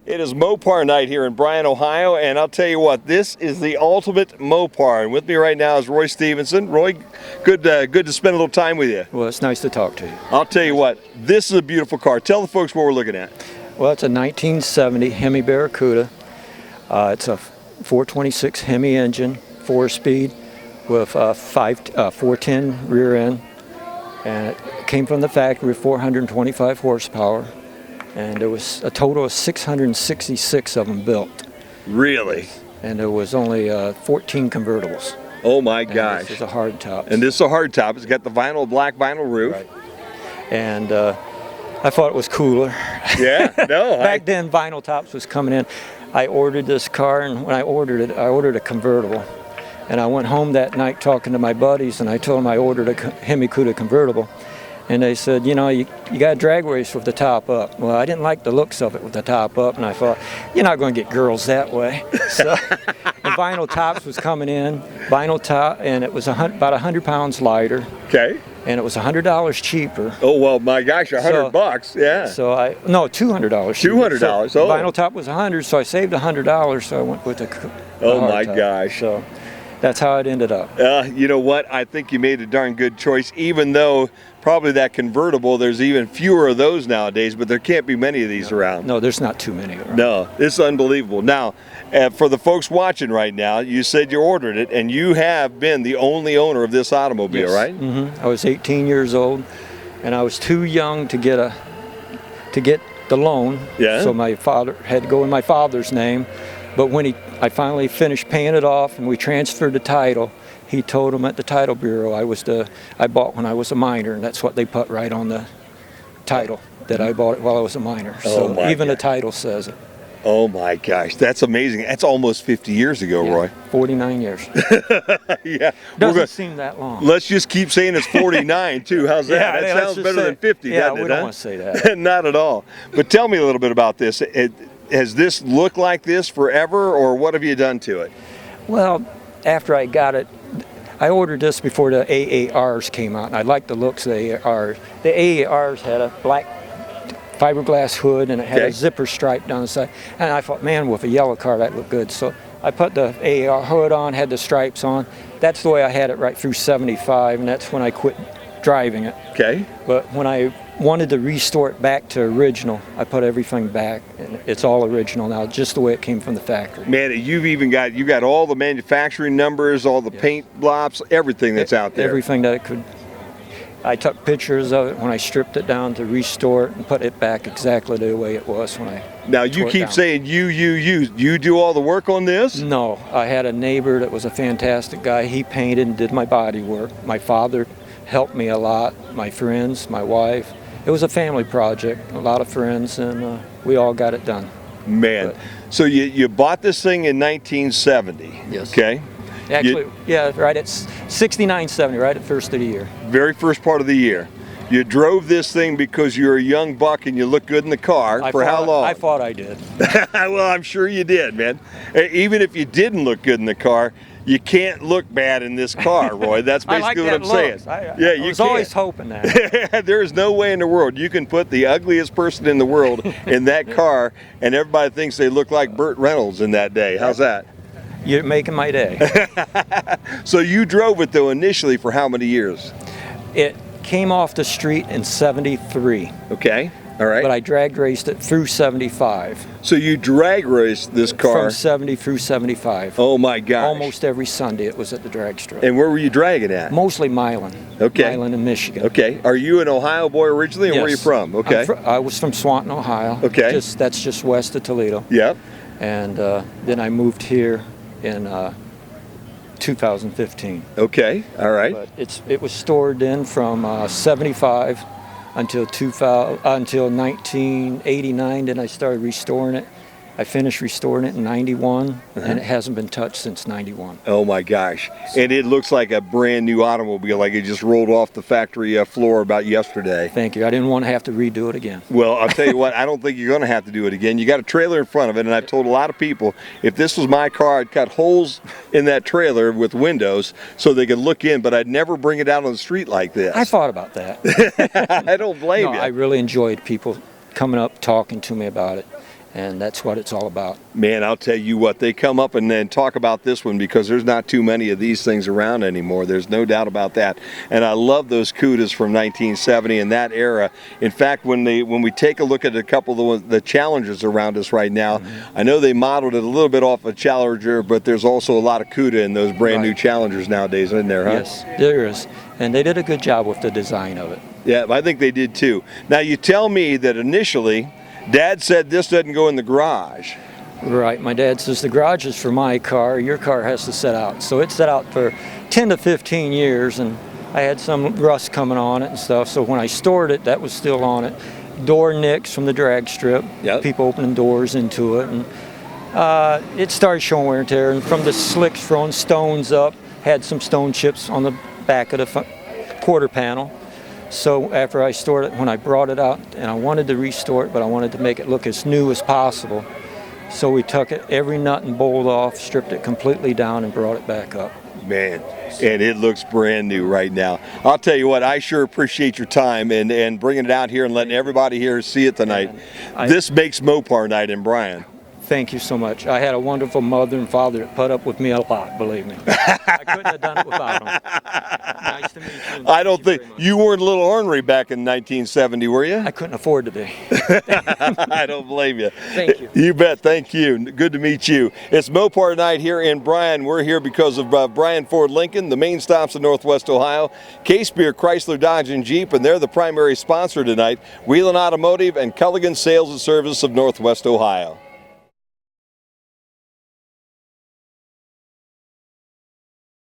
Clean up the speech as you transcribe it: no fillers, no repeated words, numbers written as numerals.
It is Mopar night here in Bryan, Ohio, and I'll tell you what, this is the ultimate Mopar. And with me right now is Roy Stevenson. Roy, good to spend a little time with you. Well, it's nice to talk to you. I'll tell you what, this is a beautiful car. Tell the folks what we're looking at. Well, it's a 1970 Hemi Barracuda. It's a 426 Hemi engine, 4-speed, with a 410 rear end, and it came from the factory with 425 horsepower. And there was a total of 666 of them built. Really? And there was only 14 convertibles. Oh my gosh. This is a hardtop. And this is a hardtop. It's got the black vinyl roof. Right. And I thought it was cooler. Yeah, no. Back then, vinyl tops was coming in. I ordered this car, and when I ordered it, I ordered a convertible. And I went home that night talking to my buddies, and I told them I ordered a Hemi Cuda convertible. And they said, you know, you got a drag race with the top up. Well, I didn't like the looks of it with the top up, and I thought, you're not going to get girls that way. So, and vinyl tops was coming in, vinyl top, and it was about 100 pounds lighter. Okay. And it was $100 cheaper. Oh, well, my gosh, $100, yeah. So $200 cheaper. $200, so vinyl top was 100, so I saved $100, so I went with the oh my top. Gosh. So that's how it ended up. You know what? I think you made a darn good choice, even though probably that convertible, there's even fewer of those nowadays, but there can't be many of these around. No, there's not too many around. No, it's unbelievable. Now, for the folks watching right now, you said you ordered it, and you have been the only owner of this automobile, yes. right? Mm-hmm. I was 18 years old, and I was too young to get the loan. Yeah. So my father had to go in my father's name. But when I finally finished paying it off and we transferred the title, he told him at the title bureau I bought when I was a minor, and that's what they put right on the title, that I bought it while I was a minor. So even the title says it. Oh my gosh, that's amazing. That's almost 50 years ago, yeah, Roy. 49 years. Yeah. Doesn't seem that long. Let's just keep saying it's 49 too. How's that? Yeah, that sounds better than 50, yeah, doesn't it? We don't want to say that. Not at all. But tell me a little bit about this. Has this looked like this forever, or what have you done to it? Well, after I got it, I ordered this before the AARs came out, and I liked the looks of the AARs. The AARs had a black fiberglass hood, and it had a zipper stripe down the side. And I thought, man, with a yellow car, that looked good. So I put the AAR hood on, had the stripes on. That's the way I had it right through 75, and that's when I quit driving it. Okay. But when I wanted to restore it back to original, I put everything back, and it's all original now, just the way it came from the factory. Man, you got all the manufacturing numbers, all the paint blops, everything that's out there. Everything that I could. I took pictures of it when I stripped it down to restore it and put it back exactly the way it was when I. Now you keep saying you do all the work on this? No, I had a neighbor that was a fantastic guy. He painted and did my body work. My father helped me a lot. My friends, my wife. It was a family project, a lot of friends, and we all got it done. Man, so you bought this thing in 1970. Yes. Okay. Actually, yeah, right at 69-70, right at first of the year. Very first part of the year. You drove this thing because you're a young buck and you look good in the car. How long? I thought I did. Well, I'm sure you did, man. Even if you didn't look good in the car, you can't look bad in this car, Roy. That's basically what I'm saying. I was always hoping that. There is no way in the world you can put the ugliest person in the world in that car, and everybody thinks they look like Burt Reynolds in that day. How's that? You're making my day. So you drove it, though, initially for how many years? It came off the street in 73. Okay. All right. But I drag raced it through 75. So you drag raced this car? From 70 through 75. Oh my gosh. Almost every Sunday it was at the drag strip. And where were you dragging at? Mostly Milan. Okay. Milan in Michigan. Okay. Are you an Ohio boy originally, and where are you from? Okay. I was from Swanton, Ohio. Okay. That's just west of Toledo. Yep. And then I moved here in 2015. Okay. All right. But it was stored in from 75 until 1989. Then I started restoring it. I finished restoring it in 91, and it hasn't been touched since 91. Oh my gosh. And it looks like a brand new automobile, like it just rolled off the factory floor about yesterday. Thank you. I didn't want to have to redo it again. Well, I'll tell you what, I don't think you're going to have to do it again. You got a trailer in front of it, and I've told a lot of people, if this was my car, I'd cut holes in that trailer with windows so they could look in, but I'd never bring it out on the street like this. I thought about that. I don't blame you. I really enjoyed people coming up talking to me about it. and that's what it's all about. Man, I'll tell you what, they come up and then talk about this one because there's not too many of these things around anymore. There's no doubt about that. And I love those Cudas from 1970 and that era. In fact, when we take a look at a couple of the Challengers around us right now, I know they modeled it a little bit off a Challenger, but there's also a lot of Cuda in those brand new Challengers nowadays, isn't there, huh? Yes, there is. And they did a good job with the design of it. Yeah, I think they did too. Now, you tell me that initially, Dad said this doesn't go in the garage. Right, my dad says the garage is for my car, your car has to set out. So it set out for 10 to 15 years, and I had some rust coming on it and stuff, so when I stored it, that was still on it. Door nicks from the drag strip, people opening doors into it, and it started showing wear and tear, and from the slicks throwing stones up, had some stone chips on the back of the quarter panel. So after I stored it, when I brought it out, and I wanted to restore it, but I wanted to make it look as new as possible. So we took it, every nut and bolt off, stripped it completely down, and brought it back up. Man, and it looks brand new right now. I'll tell you what, I sure appreciate your time and bringing it out here and letting everybody here see it tonight. This makes Mopar night in Bryan. Thank you so much. I had a wonderful mother and father that put up with me a lot, believe me. I couldn't have done it without them. Nice to meet you. I don't think you weren't a little ornery back in 1970, were you? I couldn't afford to be. I don't blame you. Thank you. You bet. Thank you. Good to meet you. It's Mopar night here in Bryan. We're here because of Bryan Ford Lincoln, the main stops in Northwest Ohio, Case Beer, Chrysler, Dodge, and Jeep, and they're the primary sponsor tonight, Wheelan Automotive and Culligan Sales and Service of Northwest Ohio.